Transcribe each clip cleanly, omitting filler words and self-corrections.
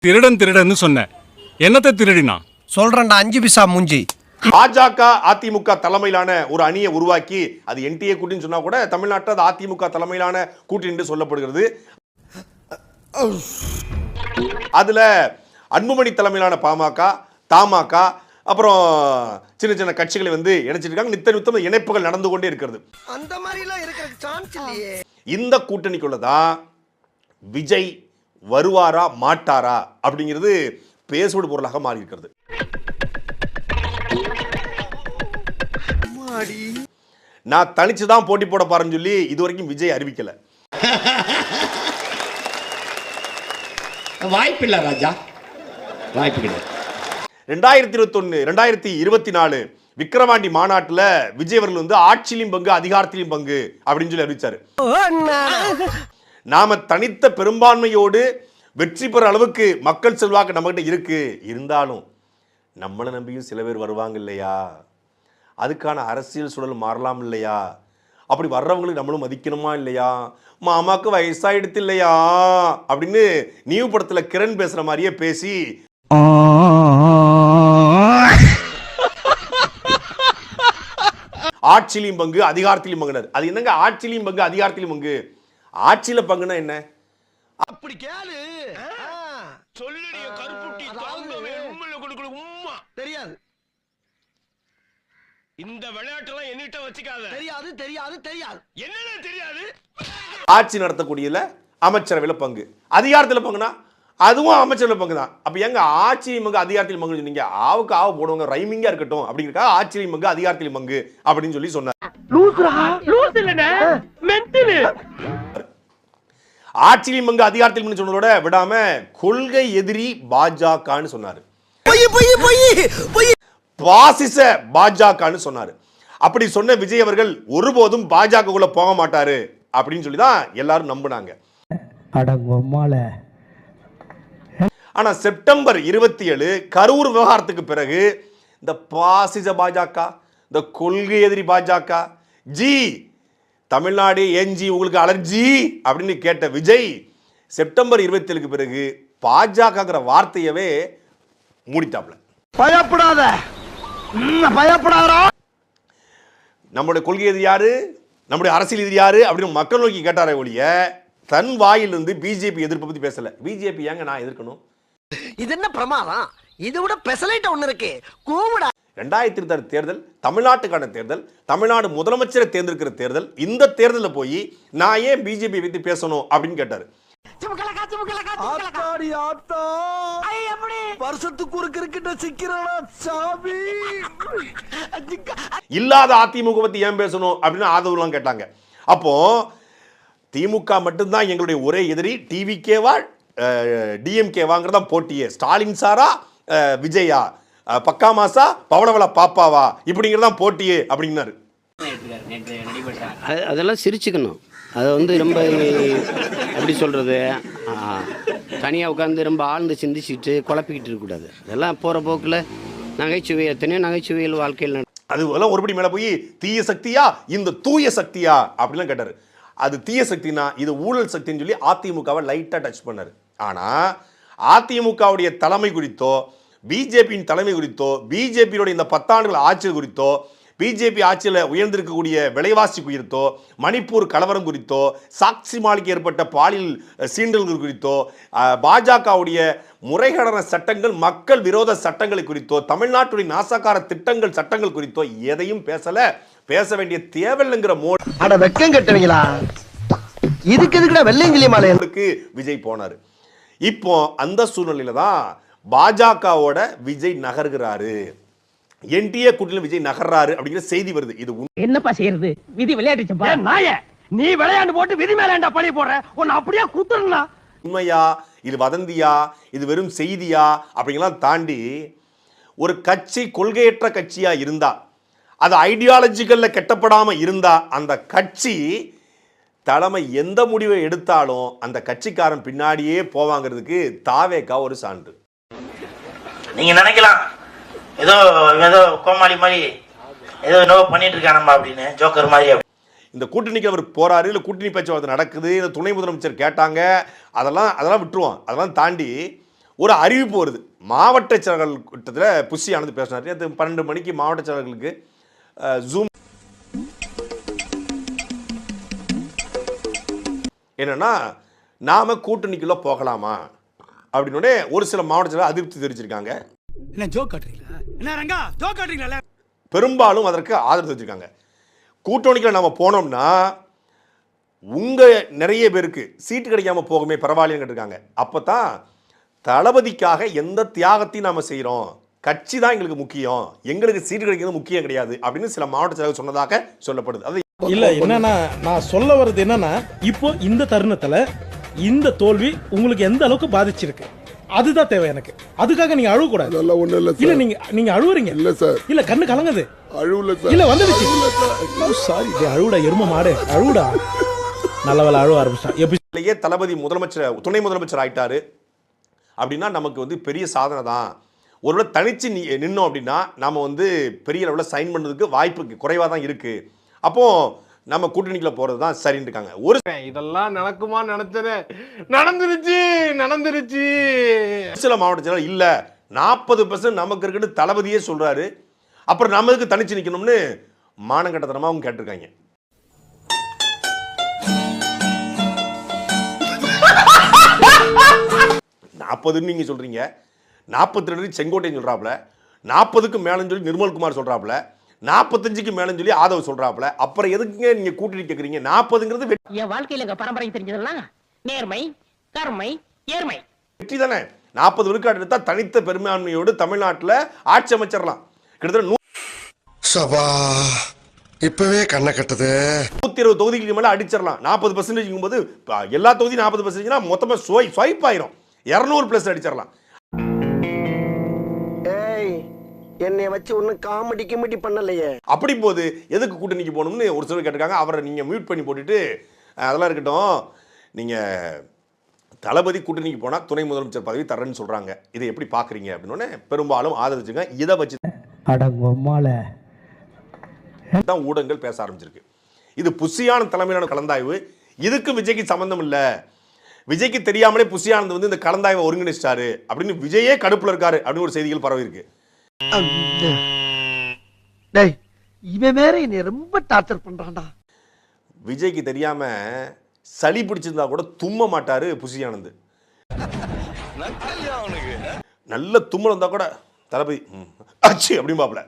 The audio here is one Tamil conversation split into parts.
திருடன் திருடன்னு சொன்ன என்னத்தை திருடினா சொல்றேன்டா 5 பைசா மூஞ்சி. பாஜக அதிமுக தலைமையிலான ஒரு அணியை உருவாக்கி அது என்டிஏ கூட்டணி சொன்னா கூட தமிழ்நாட்டில் அது அதிமுக தலைமையிலான கூட்டணி என்று சொல்லப்படுகிறது. அதுல அன்புமணி தலைமையிலான பாமக, தமாக, அப்புறம் சின்ன சின்ன கட்சிகளை இணைச்சிருக்காங்க. நித்தம் இணைப்புகள் நடந்து கொண்டே இருக்கிறது. அந்த மாதிரி எல்லாம் இருக்கிற சான்ஸ் இல்லையே. இந்த கூட்டணிக்குள்ளதான் விஜய் வருவாரா மாட்டாரா அப்படிங்கிறது பேசுவது பொருளாக மாறி இருக்கிறது. நான் தனிச்சுதான் போட்டி போட பாருன்னு சொல்லி இதுவரைக்கும் விஜய் அறிவிக்கல. வாய்ப்பில்லை ராஜா, வாய்ப்பு கிடையாது. 2021 2024 விக்கிரவாண்டி மாநாட்டில் விஜய் அவர்கள் ஆட்சியிலும் பங்கு அதிகாரத்திலும் பங்கு அப்படின்னு சொல்லி அறிவிச்சாரு. நாம தனித்த பெரும்பான்மையோடு வெற்றி பெற அளவுக்கு மக்கள் செல்வாக்கு நம்ம கிட்ட இருக்கு. இருந்தாலும் நம்மளை நம்பியும் சில பேர் வருவாங்க இல்லையா, அதுக்கான அரசியல் சூழல் மாறலாம் இல்லையா, அப்படி வர்றவங்களுக்கு நம்மளும் மதிக்கணுமா இல்லையா, மாமாக்கு வயசாயிடுத்து இல்லையா அப்படின்னு நியூ படத்துல கிரண் பேசுற மாதிரியே பேசி ஆட்சியிலும் பங்கு அதிகாரத்திலும் பங்குனர். அது என்னங்க ஆட்சியிலும் பங்கு அதிகாரத்திலும் பங்கு? ஆட்சியில பங்குனா என்ன? அப்படி கேளு. சொல்லுடைய கருப்புட்டி தாங்கவே உம்மல கொடுக்கல உம்மா தெரியாது. இந்த விளையாட்டெல்லாம் என்னிட்ட வச்சுக்காத. தெரியாது தெரியாது தெரியாது. என்னடா தெரியாது? ஆட்சி நடத்தக்கூடியல அமைச்சரவையில் பங்கு, அதிகாரத்தில் பங்குனா அதுவும் அமைச்சரவையில் பங்கு தான். அப்ப எங்க ஆட்சியிலும் பங்கு அதிகாரத்திலும் பங்கு சொன்னீங்க? ஆவுக்கு ஆவு போடுவாங்க, ரைமிங்கா இருக்கட்டும் அப்படிங்கிறக்காக ஆட்சியிலும் பங்கு அதிகாரத்திலும் பங்கு அப்படின்னு சொல்லி சொன்னார். ஆட்சியிலும் பங்கு அதிகாரத்திலும் சொன்னதோட விடாம கொள்கை எதிரி பாஜகன்னு சொன்னாரு. பாசிச பாஜகன்னு சொன்னாரு. அப்படி சொன்ன விஜய் அவர்கள் ஒருபோதும் பாஜகக்குள்ள போக மாட்டாரு அப்படின்னு சொல்லி தான் எல்லாரும் நம்பினாங்க. ஆனா செப்டம்பர் 27 கரூர் விவகாரத்துக்கு பிறகு இந்த பாசிச பாஜக, இந்த கொள்கை எதிரி பாஜக, ஜி தமிழ்நாடு ஏஞ்சி உங்களுக்கு அலர்ஜி அப்படின்னு கேட்ட விஜய் செப்டம்பர் 27க்கு பிறகு பாஜகங்கிற வார்த்தையவே மூடிட்டாப்ல. பயப்படாத, பயப்படாதா. நம்முடைய கொள்கை எதிரி யாரு, நம்முடைய அரசியல் எதிரி யாரு அப்படின்னு மக்கள் நோக்கி கேட்டாரே ஒழிய தன் வாயிலிருந்து பிஜேபி எதிர்ப்பை பத்தி பேசல. பிஜேபி ஏங்க நான் எதிர்க்கணும்? இது என்ன பிரமாதம்? இது விட பெசலைட் ஒண்ணு இருக்கு. கூவுடா. 2026 தேர்தல் தமிழ்நாட்டுக்கான தேர்தல், தமிழ்நாடு முதலமைச்சரை தேர்ந்தெடுக்கிற தேர்தல். இந்த தேர்தலில் போய் நான் ஏன் பிஜேபி பத்தி பேசணும் அப்படின்னு கேட்டாரு. வருஷத்துக்கு ஒரு கிரிக்கெட்ட சிக்கிறடா சாமி. இல்லாத அதிமுக பத்தி ஏன் பேசணும் அப்படின்னு ஆதரவுலாம் கேட்டாங்க. அப்போ திமுக மட்டும்தான் எங்களுடைய ஒரே எதிரி, டிவிகேவா டிஎம்கேவாங்கிறதா போட்டியே, ஸ்டாலின் சாரா விஜயா, பக்கா மாசா பவளவள பாப்பாவா இப்படிங்கிறதான் போட்டியே அப்படின்னாரு. அதெல்லாம் சிரிச்சுக்கணும். அதை ரொம்ப எப்படி சொல்கிறது, தனியாக உட்காந்து ரொம்ப ஆழ்ந்து சிந்திச்சுட்டு குழப்பிக்கிட்டு இருக்கக்கூடாது. அதெல்லாம் போகிற போக்கில் நகைச்சுவை, எத்தனையோ நகைச்சுவையில் வாழ்க்கையில் அதுவெல்லாம் ஒருபடி மேலே போய் தீய சக்தியா இந்த தூய சக்தியா அப்படிலாம் கேட்டார். அது தீய சக்தினா இது ஊழல் சக்தின்னு சொல்லி அதிமுகவை லைட்டாக டச் பண்ணார். ஆனால் அதிமுகவுடைய தலைமை குறித்தோ பிஜேபியின் தலைமை குறித்தோ பிஜேபியோட இந்த 10 ஆண்டுகள் ஆட்சி குறித்தோ பிஜேபி ஆட்சியில் உயர்ந்திருக்கக்கூடிய விலைவாசி குறித்தோ மணிப்பூர் கலவரம் குறித்தோ சாக்சி மாலிக்கு ஏற்பட்ட பாலியல் சீண்டல்கள் குறித்தோ பாஜகவுடைய முறைகேடான சட்டங்கள் மக்கள் விரோத சட்டங்களை குறித்தோ தமிழ்நாட்டுடைய நாசகார திட்டங்கள் சட்டங்கள் குறித்தோ எதையும் பேச வேண்டிய தேவையில்லைங்கிற மோட். அட வெக்கம் கட்டுவீங்களா? இதுக்கு எதுக்குடா வெள்ளையங்கிலி மாலைக்கு விஜய் போனாரு. இப்போ அந்த சூழ்நிலையில தான் பாஜகவோட விஜய் நகர்கிறாரு, என்டிஏ கூட்டணியில் விஜய் நகர்றாரு அப்படிங்கிற செய்தி வருது. இது என்னப்பா செய்யறது? விதி விளையாடுச்சுப்பா. நாயே, நீ விளையாண்டு போட்டு விதி மேலேண்டா பழி போடுற. உன்னை அப்படியே குத்துறா. உண்மையா இது வதந்தியா இது வெறும் செய்தியா அப்படிங்கலாம் தாண்டி ஒரு கட்சி கொள்கையற்ற கட்சியா இருந்தா, அது ஐடியாலஜிக்கல்ல கெட்டப்படாம இருந்தா, அந்த கட்சி தலைமை எந்த முடிவை எடுத்தாலும் அந்த கட்சிக்காரன் பின்னாடியே போவாங்கிறதுக்கு தாவேகா ஒரு சான்று. நீங்க நினைக்கலாம் ஏதோ கோமாளி மாதிரி ஏதோ பண்ணிட்டு இருக்கானம்மா அப்படின்னு, ஜோக்கர் மாதிரி. இந்த கூட்டணிக்கு அவர் போறாரு, இல்லை கூட்டணி பேச்சுவார்த்தை நடக்குது, இல்லை துணை முதலமைச்சர் கேட்டாங்க, அதெல்லாம் விட்டுருவோம். அதெல்லாம் தாண்டி ஒரு அறிவிப்பு வருது. மாவட்ட செயலாளர்கள் கூட்டத்தில் புஷி ஆனந்த் பேசினார். நேற்று 12 மணிக்கு மாவட்ட செயலாளர்களுக்கு ஜூம் என்னன்னா நாம கூட்டணிக்குள்ள போகலாமா அப்படின்னு ஒரு சில மாவட்ட செயலாளர் அதிருப்தி தெரிவிச்சிருக்காங்க. என்ன ஜோக் காட்டுறீங்களா? என்ன ரங்கா ஜோக் காட்டுறீங்களா? பெரும்பாலும் அதற்கு ஆதரவு தெரிவிச்சிருக்காங்க. கூட்டணிக்குள்ள நம்ம போனோம்னா உங்க நிறைய பேருக்கு சீட்டு கிடைக்காம போகுமே பரவாயில்லைன்னு கேட்டிருக்காங்க. அப்பதான் தளபதிக்காக எந்த தியாகத்தையும் நாம செய்யறோம், கட்சி தான் எங்களுக்கு முக்கியம், எங்களுக்கு சீட்டு கிடைக்கிறது முக்கியம் கிடையாது அப்படின்னு சில மாவட்ட செயலாளர் சொன்னதாக சொல்லப்படுது. அது இல்ல என்னன்னா நான் சொல்ல வர்றது என்னன்னா இப்போ இந்த தருணத்துல இந்த தோல்வி உங்களுக்கு எந்த அளவுக்கு பாதிச்சிருக்கு அதுதான் தேவை எனக்கு. அதுக்காக நீங்க அழுவ கூடாது. அதெல்லாம் ஒண்ணும் இல்ல இல்ல சார். நீங்க அழுவுறீங்க. இல்ல சார். இல்ல கண்ணு கலங்குது. அழுவல சார். இல்ல வந்துடுச்சு. சாரி அழுவுடா எரும மாடு அழுவுடா. நல்லவள அழுவ ஆரம்பிச்சான். எப்படியே தளபதி முதலமைச்சர் துணை முதலமைச்சர் ஆயிட்டாரு அப்படின்னா நமக்கு வந்து பெரிய சாதனை தான். ஒருவேளை தனிச்சு நின்னோம் அப்படின்னா நாம வந்து பெரிய அளவில் சைன் பண்ணதுக்கு வாய்ப்பு குறைவாக தான் இருக்கு. அப்போ நம்ம கூட்டணிக்குள்ள போறது தான் சரின்னு இருக்காங்க. ஒரு இதெல்லாம் நடக்குமா நினைச்சேன், நடந்துருச்சு. சில மாவட்ட செயலாளர் இல்ல 40% நமக்கு இருக்குன்னு தளபதியே சொல்றாரு, அப்புறம் நமக்கு தனிச்சு நிக்கணும்னு மானங்கட்டத்தனமா அவங்க கேட்டிருக்காங்க. நீங்க சொல்றீங்க 42 செங்கோட்டையன் சொல்றாப்ல, 40க்கு மேலன்னு சொல்லி நிர்மல்குமார் சொல்றாப்ல, 45க்கு மேலன்னு சொல்லி ஆதவ் சொல்றாப்ல. அப்புறம் எதுக்குங்க நீங்க கூட்டணி கேக்குறீங்க? 40ங்கிறது என் வாழ்க்கையில எங்க பரம்பரை தெரிஞ்சதெல்லாம் நேர்மை, கருமை, ஏர்மை. வெற்றி தானே. 40 விழுக்காடு எடுத்தா தனித்த பெரும்பான்மையோடு தமிழ்நாட்டில் ஆட்சி அமைச்சிடலாம். கிட்டத்தட்ட சபா இப்பவே கண்ணை கட்டுது. 120 தொகுதிகளுக்கு மேல அடிச்சிடலாம். 40% போது எல்லா தொகுதியும் 40%னா மொத்தமா ஸ்வைப் ஆயிரும். 200+ அடிச்சிடலாம். ஏய் என்னைய வச்சு ஒன்னும் காமெடி கிமெடி பண்ணலையே. அப்படி போது எதுக்கு கூட்டணிக்கு போகணும்னு ஒரு சிலர் கேட்டிருக்காங்க. அவரை நீங்க மியூட் பண்ணி போட்டுட்டு அதெல்லாம் இருக்கட்டும், நீங்க தளபதி கூட்டணிக்கு போனா துணை முதலமைச்சர் பதவி தரேன்னு சொல்றாங்க, இதை எப்படி பாக்குறீங்க அப்படின்னு பெரும்பாலும் ஆதரிச்சுங்க. இதை வச்சு தான் ஊடகங்கள் பேச ஆரம்பிச்சிருக்கு. இது புஷியான தலைமையிலான கலந்தாய்வு. இதுக்கு விஜய்க்கு சம்பந்தம் இல்ல, விஜய்க்கு தெரியாமலே புஷியானந்த் வந்து இந்த கலந்தாய்வை ஒருங்கிணைச்சிட்டாரு அப்படின்னு விஜயே கடுப்புல இருக்காரு அப்படின்னு ஒரு செய்திகள் பரவி இருக்கு. டேய் இவன் வேற என்னை ரொம்ப டார்ச்சர் பண்றான்டா. விஜய்க்கு தெரியாம சளி பிடிச்சிருந்தா கூட தும்ம மாட்டாரு புஷியானந்த். நல்ல தும்மல் வந்தா கூட தளபதி அச்சு அப்படிம்பாப்ல.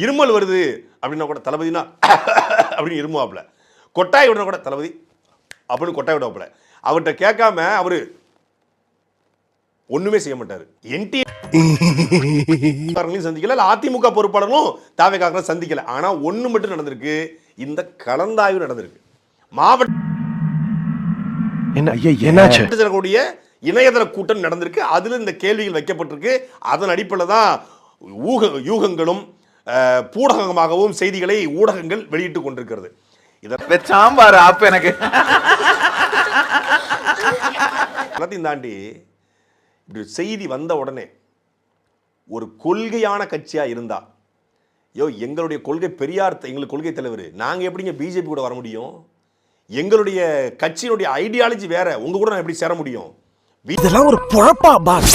இருமல் வருது அப்படின்னா கூட தளபதினா அப்படின்னு இருமுவாப்ல. கொட்டாய் விடனா கூட தளபதி அப்படின்னு கொட்டாய் விடுவாப்ல. அவர்கிட்ட கேட்காம அவரு ஒண்ணுமே செய்ய மாட்டாரு. சந்திக்கல, அதிமுக பொறுப்பாளர்களும் தாவேக்காக சந்திக்கல. ஆனா ஒண்ணு மட்டும் நடந்திருக்கு, இந்த கலந்தாய்வு நடந்திருக்கு. மாவட்ட இணையதள கூட்டம் நடந்திருக்கு. அதுல இந்த கேள்விகள் வைக்கப்பட்டிருக்கு. அதன் அடிப்படையில் தான் யூகங்களும் பூடகமாகவும் செய்திகளை ஊடகங்கள் வெளியிட்டுக் கொண்டிருக்கிறது. சாம்பார் ஆப் எனக்கு எல்லாத்தையும் தாண்டி இப்படி செய்தி வந்த உடனே ஒரு கொள்கையான கட்சியா இருந்தா, எங்களுடைய கொள்கை பெரியார், எங்களுக்கு கொள்கை தலைவர், நாங்க எப்படிங்க பிஜேபி கூட வர முடியும்? எங்களுடைய கட்சியினுடைய ஐடியாலஜி வேற, உங்க கூட நான் எப்படி சேர முடியும்? இதெல்லாம் ஒரு பொழப்பா பாஸ்.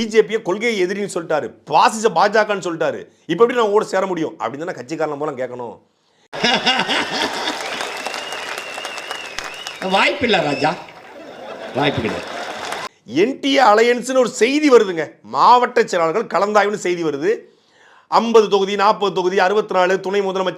பிஜேபி கொள்கை எதிரின்னு சொல்லிட்டாரு, பாசிச பாஜகன்னு சொல்லிட்டாரு, இப்ப எப்படி நான் ஓட சேர முடியும் அப்படின்னு தானே கட்சிக்காரன் போல கேட்கணும். வாய்ப்பில்ல ராஜா, வாய்ப்பு கிடையாது. என்டிஏ அலையன்ஸ்னு ஒரு செய்தி வருதுங்க. மாவட்ட செயலாளர்கள் கலந்தாய்வுன்னு செய்தி வருது. 50 தொகுதி, 40 தொகுதி, 64 துணை முதலமைச்சர்